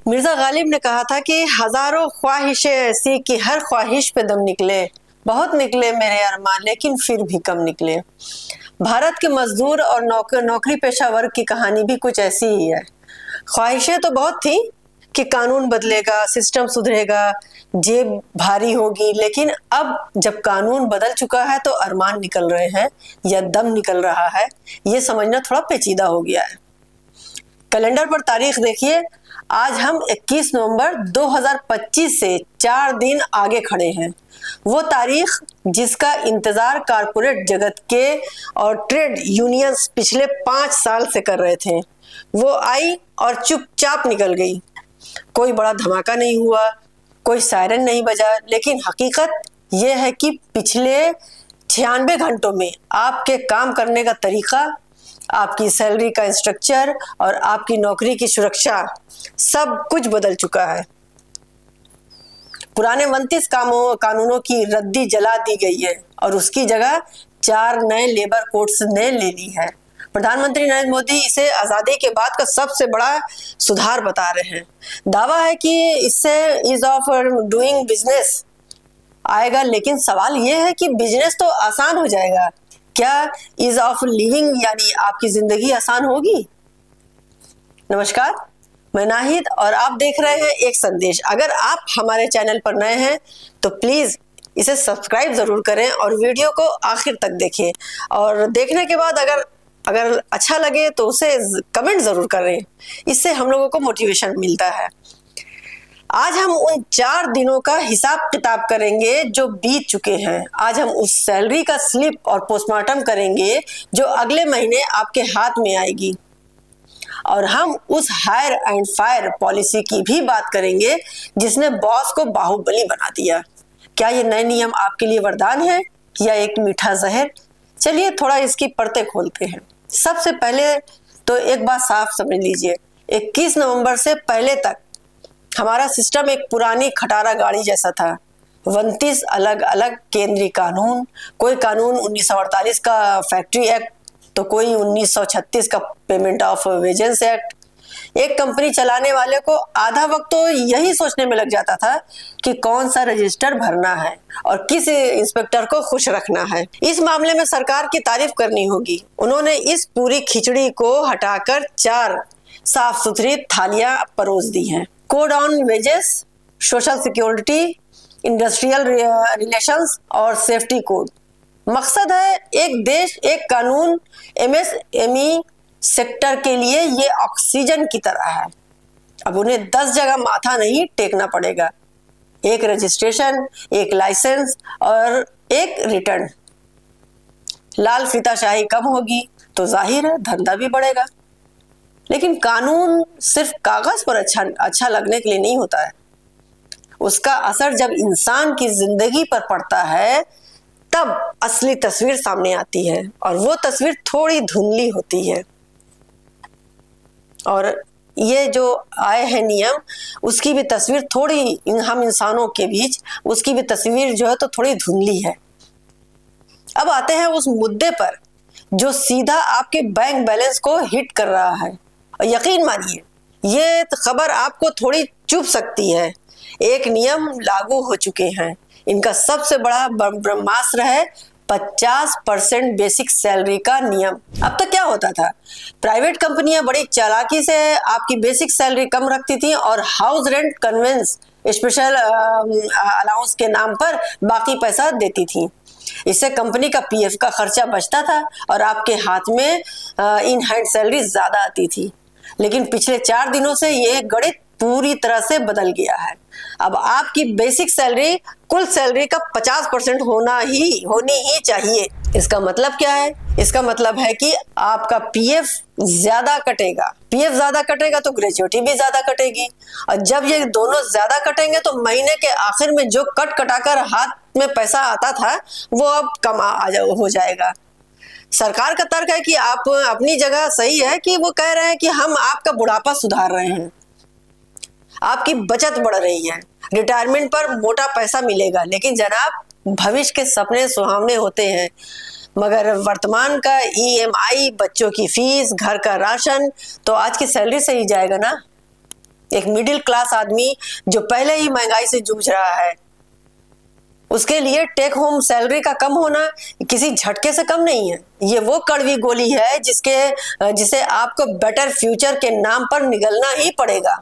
मिर्जा गालिब ने कहा था कि हजारों ख्वाहिशें ऐसी कि हर ख्वाहिश पे दम निकले, बहुत निकले मेरे अरमान लेकिन फिर भी कम निकले। भारत के मजदूर और नौकरी पेशा वर्ग की कहानी भी कुछ ऐसी ही है। ख्वाहिशें तो बहुत थी कि कानून बदलेगा, सिस्टम सुधरेगा, जेब भारी होगी, लेकिन अब जब कानून बदल चुका है तो अरमान निकल रहे हैं या दम निकल रहा है, ये समझना थोड़ा पेचीदा हो गया है। कैलेंडर पर तारीख देखिए, आज हम 21 नवंबर 2025 से 4 दिन आगे खड़े हैं। वो तारीख जिसका इंतजार कारपोरेट जगत के और ट्रेड यूनियंस पिछले 5 साल से कर रहे थे, वो आई और चुपचाप निकल गई। कोई बड़ा धमाका नहीं हुआ, कोई सायरन नहीं बजा, लेकिन हकीकत यह है कि पिछले 96 घंटों में आपके काम करने का तरीका, आपकी सैलरी का स्ट्रक्चर और आपकी नौकरी की सुरक्षा सब कुछ बदल चुका है। पुराने 29 कानूनों की रद्दी जला दी गई है और उसकी जगह 4 नए लेबर कोड्स ने ले ली है। प्रधानमंत्री नरेंद्र मोदी इसे आजादी के बाद का सबसे बड़ा सुधार बता रहे हैं। दावा है कि इससे ईज ऑफ डूइंग बिजनेस आएगा, लेकिन सवाल यह है कि बिजनेस तो आसान हो जाएगा, क्या ईज ऑफ लिविंग यानी आपकी जिंदगी आसान होगी? नमस्कार, मैं नाहिद और आप देख रहे हैं एक संदेश। अगर आप हमारे चैनल पर नए हैं तो प्लीज इसे सब्सक्राइब जरूर करें और वीडियो को आखिर तक देखें, और देखने के बाद अगर अच्छा लगे तो उसे कमेंट जरूर करें, इससे हम लोगों को मोटिवेशन मिलता है। आज हम उन 4 दिनों का हिसाब किताब करेंगे जो बीत चुके हैं। आज हम उस सैलरी का स्लिप और पोस्टमार्टम करेंगे जो अगले महीने आपके हाथ में आएगी, और हम उस हायर एंड फायर पॉलिसी की भी बात करेंगे जिसने बॉस को बाहुबली बना दिया। क्या ये नए नियम आपके लिए वरदान है या एक मीठा जहर? चलिए थोड़ा इसकी परतें खोलते हैं। सबसे पहले तो एक बात साफ समझ लीजिए, 21 नवंबर से पहले तक हमारा सिस्टम एक पुरानी खटारा गाड़ी जैसा था। 29 अलग अलग केंद्रीय कानून, कोई कानून 1948 का फैक्ट्री एक्ट तो कोई 1936 का पेमेंट ऑफ वेजेंस एक्ट। एक कंपनी चलाने वाले को आधा वक्त तो यही सोचने में लग जाता था कि कौन सा रजिस्टर भरना है और किस इंस्पेक्टर को खुश रखना है। इस मामले में सरकार की तारीफ करनी होगी, उन्होंने इस पूरी खिचड़ी को हटाकर 4 साफ सुथरी थालियां परोस दी हैं। Code on wages, social security, industrial relations और सेफ्टी कोड। मकसद है एक देश एक कानून। एमएसएमई सेक्टर के लिए ये ऑक्सीजन की तरह है। अब उन्हें 10 जगह माथा नहीं टेकना पड़ेगा। एक रजिस्ट्रेशन, एक लाइसेंस और एक रिटर्न। लाल फीताशाही कम होगी तो जाहिर है धंधा भी बढ़ेगा। लेकिन कानून सिर्फ कागज पर अच्छा लगने के लिए नहीं होता है, उसका असर जब इंसान की जिंदगी पर पड़ता है तब असली तस्वीर सामने आती है, और वो तस्वीर थोड़ी धुंधली होती है। और ये जो आए हैं नियम, उसकी भी तस्वीर थोड़ी हम इंसानों के बीच उसकी भी तस्वीर जो है तो थोड़ी धुंधली है। अब आते हैं उस मुद्दे पर जो सीधा आपके बैंक बैलेंस को हिट कर रहा है। और यकीन मानिए ये खबर आपको थोड़ी चुभ सकती है। एक नियम लागू हो चुके हैं, इनका सबसे बड़ा ब्रह्मास्त्र है 50% बेसिक सैलरी का नियम। अब तक क्या होता था, प्राइवेट कंपनियां बड़ी चालाकी से आपकी बेसिक सैलरी कम रखती थी और house rent conveyance special allowance के नाम पर बाकी पैसा देती थी। इससे कंपनी का पीएफ का खर्चा बचता था और आपके हाथ में इन हैंड सैलरी ज्यादा आती थी। लेकिन पिछले 4 दिनों से ये गणित पूरी तरह से बदल गया है। अब आपकी बेसिक सैलरी कुल सैलरी का 50% होनी ही चाहिए। इसका मतलब क्या है? इसका मतलब है कि आपका पीएफ ज्यादा कटेगा। पीएफ ज्यादा कटेगा तो ग्रेजुएटी भी ज्यादा कटेगी, और जब ये दोनों ज्यादा कटेंगे तो महीने के आखिर में जो कटाकर हाथ में पैसा आता था वो अब कम हो जाएगा। सरकार का तर्क है कि आप अपनी जगह सही है कि वो कह रहे हैं कि हम आपका बुढ़ापा सुधार रहे हैं, आपकी बचत बढ़ रही है, रिटायरमेंट पर मोटा पैसा मिलेगा। लेकिन जनाब, भविष्य के सपने सुहावने होते हैं, मगर वर्तमान का ईएमआई, बच्चों की फीस, घर का राशन तो आज की सैलरी से ही जाएगा ना। एक मिडिल क्लास आदमी जो पहले ही महंगाई से जूझ रहा है, उसके लिए टेक होम सैलरी का कम होना किसी झटके से कम नहीं है। ये वो कड़वी गोली है जिसे आपको बेटर फ्यूचर के नाम पर निगलना ही पड़ेगा।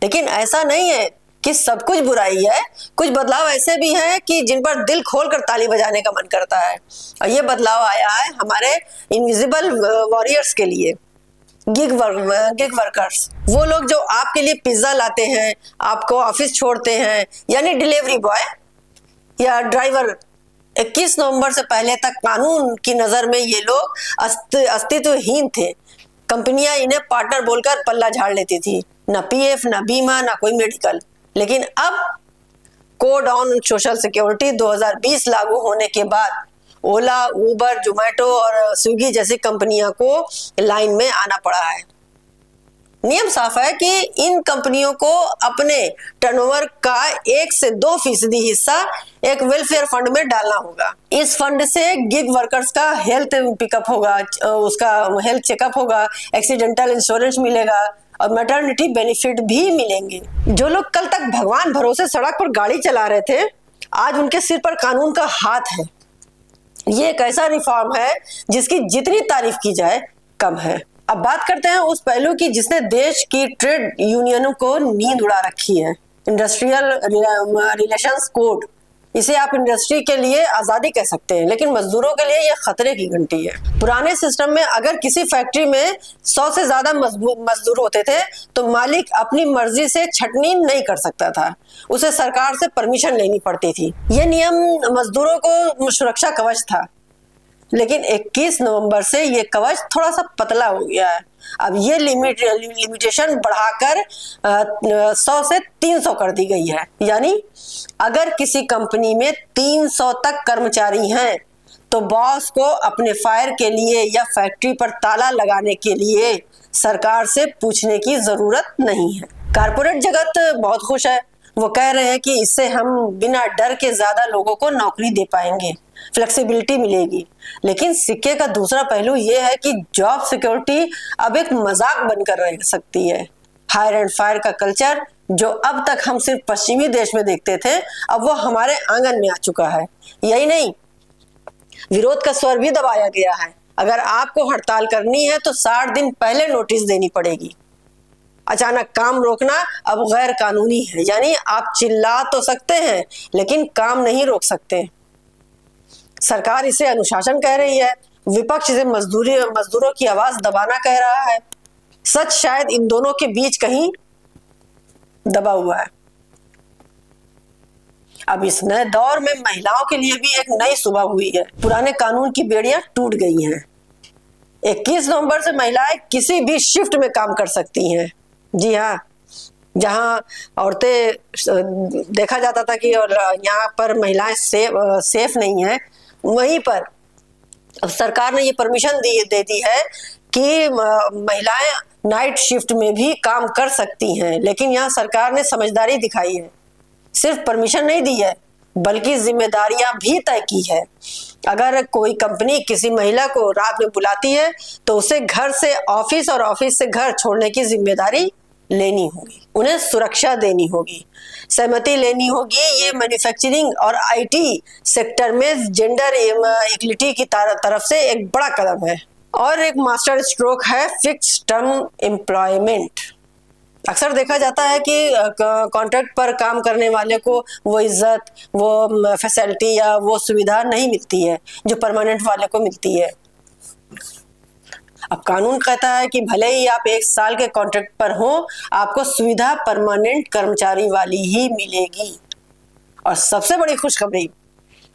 लेकिन ऐसा नहीं है कि सब कुछ बुराई है, कुछ बदलाव ऐसे भी हैं कि जिन पर दिल खोलकर ताली बजाने का मन करता है। और ये बदलाव आया है हमारे इनविजिबल वॉरियर्स के लिए, गिग वर्कर्स, वो लोग जो आपके लिए पिज्जा लाते हैं, आपको ऑफिस छोड़ते हैं, यानी डिलीवरी बॉय या ड्राइवर। 21 नवंबर से पहले तक कानून की नजर में ये लोग अस्तित्वहीन थे। कंपनियां इन्हें पार्टनर बोलकर पल्ला झाड़ लेती थी, ना पीएफ, ना बीमा, ना कोई मेडिकल। लेकिन अब कोड ऑन सोशल सिक्योरिटी 2020 लागू होने के बाद ओला, उबर, जोमेटो और स्विगी जैसी कंपनियों को लाइन में आना पड़ा है। नियम साफ है कि इन कंपनियों को अपने टर्नओवर का 1 से 2% हिस्सा एक वेलफेयर फंड में डालना होगा। इस फंड से गिग वर्कर्स का हेल्थ पिकअप होगा, उसका हेल्थ चेकअप होगा, एक्सीडेंटल इंश्योरेंस मिलेगा और मैटरनिटी बेनिफिट भी मिलेंगे। जो लोग कल तक भगवान भरोसे सड़क पर गाड़ी चला रहे थे, आज उनके सिर पर कानून का हाथ है। ये एक ऐसा रिफॉर्म है जिसकी जितनी तारीफ की जाए कम है। अब बात करते हैं उस पहलू की जिसने देश की ट्रेड यूनियनों को नींद उड़ा रखी है, इंडस्ट्रियल रिलेशंस कोड। इसे आप इंडस्ट्री के लिए आजादी कह सकते हैं, लेकिन मजदूरों के लिए यह खतरे की घंटी है। पुराने सिस्टम में अगर किसी फैक्ट्री में 100 से ज्यादा मजदूर होते थे तो मालिक अपनी मर्जी से छटनी नहीं कर सकता था, उसे सरकार से परमिशन लेनी पड़ती थी। यह नियम मजदूरों को सुरक्षा कवच था, लेकिन 21 नवंबर से ये कवच थोड़ा सा पतला हो गया है। अब ये लिमिटेशन बढ़ाकर 100 से 300 कर दी गई है। यानी अगर किसी कंपनी में 300 तक कर्मचारी हैं तो बॉस को अपने फायर के लिए या फैक्ट्री पर ताला लगाने के लिए सरकार से पूछने की जरूरत नहीं है। कारपोरेट जगत बहुत खुश है, वो कह रहे हैं कि इससे हम बिना डर के ज्यादा लोगों को नौकरी दे पाएंगे, फ्लेक्सिबिलिटी मिलेगी। लेकिन सिक्के का दूसरा पहलू यह है कि जॉब सिक्योरिटी अब एक मजाक बनकर रह सकती है। हायर एंड फायर का कल्चर जो अब तक हम सिर्फ पश्चिमी देश में देखते थे, अब वो हमारे आंगन में आ चुका है। यही नहीं, विरोध का स्वर भी दबाया गया है। अगर आपको हड़ताल करनी है तो 60 दिन पहले नोटिस देनी पड़ेगी। अचानक काम रोकना अब गैर कानूनी है, यानी आप चिल्ला तो सकते हैं लेकिन काम नहीं रोक सकते। सरकार इसे अनुशासन कह रही है, विपक्ष इसे मजदूरों की आवाज दबाना कह रहा है। सच शायद इन दोनों के बीच कहीं दबा हुआ है। अब इस नए दौर में महिलाओं के लिए भी एक नई सुबह हुई है। पुराने कानून की बेड़ियां टूट गई हैं। 21 नवंबर से महिलाएं किसी भी शिफ्ट में काम कर सकती हैं। जी हाँ, जहां औरतें देखा जाता था कि और यहाँ पर महिलाएं सेफ नहीं है, वहीं पर अब सरकार ने ये परमिशन दे दी है कि महिलाएं नाइट शिफ्ट में भी काम कर सकती हैं। लेकिन यहाँ सरकार ने समझदारी दिखाई है, सिर्फ परमिशन नहीं दी है बल्कि जिम्मेदारियां भी तय की है। अगर कोई कंपनी किसी महिला को रात में बुलाती है तो उसे घर से ऑफिस और ऑफिस से घर छोड़ने की जिम्मेदारी लेनी होगी, उन्हें सुरक्षा देनी होगी, सहमति लेनी होगी। ये मैन्युफैक्चरिंग और आईटी सेक्टर में जेंडर इक्वलिटी की तरफ से एक बड़ा कदम है। और एक मास्टर स्ट्रोक है फिक्स टर्म एम्प्लॉयमेंट। अक्सर देखा जाता है कि कॉन्ट्रैक्ट पर काम करने वाले को वो इज्जत, वो फैसिलिटी या वो सुविधा नहीं मिलती है जो परमानेंट वाले को मिलती है। अब कानून कहता है कि भले ही आप 1 साल के कॉन्ट्रैक्ट पर हो, आपको सुविधा परमानेंट कर्मचारी वाली ही मिलेगी। और सबसे बड़ी खुशखबरी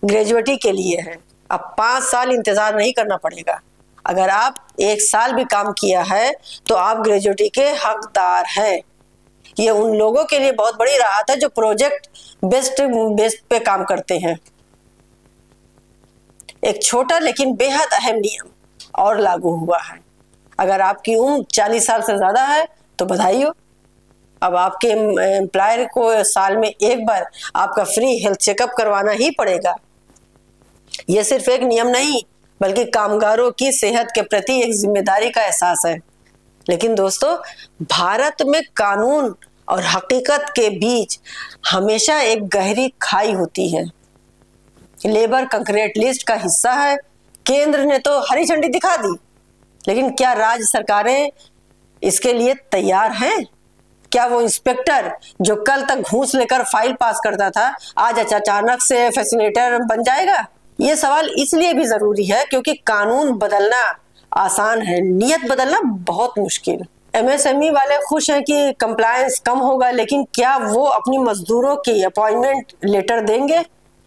ग्रेजुएटी के लिए है। अब 5 साल इंतजार नहीं करना पड़ेगा। अगर आप 1 साल भी काम किया है तो आप ग्रेजुएटी के हकदार हैं। ये उन लोगों के लिए बहुत बड़ी राहत है जो प्रोजेक्ट बेस्ड पे काम करते हैं। एक छोटा लेकिन बेहद अहम नियम और लागू हुआ है। अगर आपकी उम्र 40 साल से ज्यादा है तो बधाई हो, अब आपके एम्प्लॉयर को साल में 1 बार आपका फ्री हेल्थ चेकअप करवाना ही पड़ेगा। यह सिर्फ एक नियम नहीं बल्कि कामगारों की सेहत के प्रति एक जिम्मेदारी का एहसास है। लेकिन दोस्तों, भारत में कानून और हकीकत के बीच हमेशा एक गहरी खाई होती है। लेबर कंक्रीट लिस्ट का हिस्सा है। केंद्र ने तो हरी झंडी दिखा दी, लेकिन क्या राज्य सरकारें इसके लिए तैयार हैं? क्या वो इंस्पेक्टर जो कल तक घूस लेकर फाइल पास करता था, आज अचानक से फैसिलिटेटर बन जाएगा? ये सवाल इसलिए भी जरूरी है क्योंकि कानून बदलना आसान है, नियत बदलना बहुत मुश्किल। एमएसएमई वाले खुश हैं कि कंप्लायंस कम होगा, लेकिन क्या वो अपनी मजदूरों की अपॉइंटमेंट लेटर देंगे?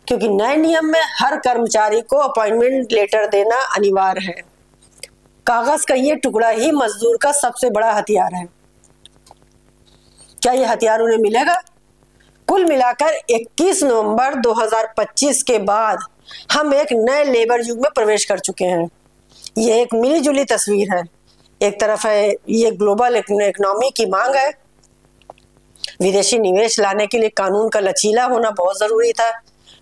क्योंकि नए नियम में हर कर्मचारी को अपॉइंटमेंट लेटर देना अनिवार्य है। कागज का ये टुकड़ा ही मजदूर का सबसे बड़ा हथियार है। क्या ये हथियार उन्हें मिलेगा? कुल मिलाकर 21 नवंबर 2025 के बाद हम एक नए लेबर युग में प्रवेश कर चुके हैं। ये एक मिली-जुली तस्वीर है। एक तरफ है ये ग्लोबल इकोनॉमी की मांग है, विदेशी निवेश लाने के लिए कानून का लचीला होना बहुत जरूरी था।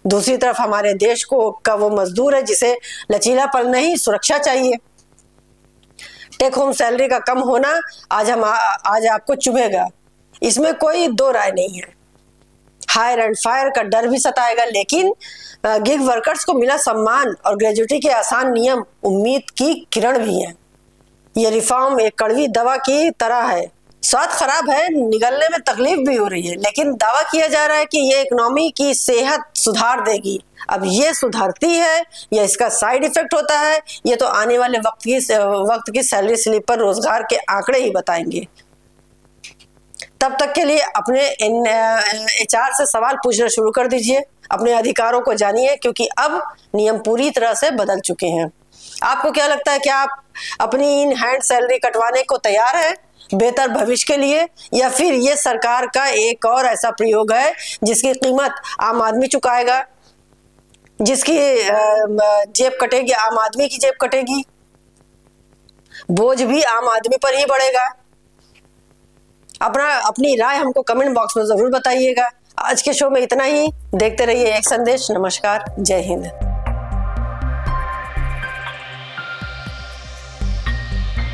दूसरी तरफ हमारे देश का वो मजदूर है जिसे लचीलापन नहीं, सुरक्षा चाहिए। टेक होम सैलरी का कम होना आज आपको चुभेगा, इसमें कोई दो राय नहीं है। हायर एंड फायर का डर भी सताएगा, लेकिन गिग वर्कर्स को मिला सम्मान और ग्रेजुटी के आसान नियम उम्मीद की किरण भी है। ये रिफॉर्म एक कड़वी दवा की तरह है। स्वाद खराब है, निगलने में तकलीफ भी हो रही है, लेकिन दावा किया जा रहा है कि ये इकोनॉमी की सेहत सुधार देगी। अब ये सुधरती है या इसका साइड इफेक्ट होता है, ये तो आने वाले वक्त की सैलरी स्लिप पर रोजगार के आंकड़े ही बताएंगे। तब तक के लिए अपने एचआर से सवाल पूछना शुरू कर दीजिए, अपने अधिकारों को जानिए, क्योंकि अब नियम पूरी तरह से बदल चुके हैं। आपको क्या लगता है, क्या आप अपनी इन हैंड सैलरी कटवाने को तैयार है बेहतर भविष्य के लिए, या फिर ये सरकार का एक और ऐसा प्रयोग है जिसकी कीमत आम आदमी चुकाएगा, जिसकी जेब कटेगी, आम आदमी की जेब कटेगी, बोझ भी आम आदमी पर ही बढ़ेगा? अपनी राय हमको कमेंट बॉक्स में जरूर बताइएगा। आज के शो में इतना ही। देखते रहिए एक संदेश। नमस्कार, जय हिंद।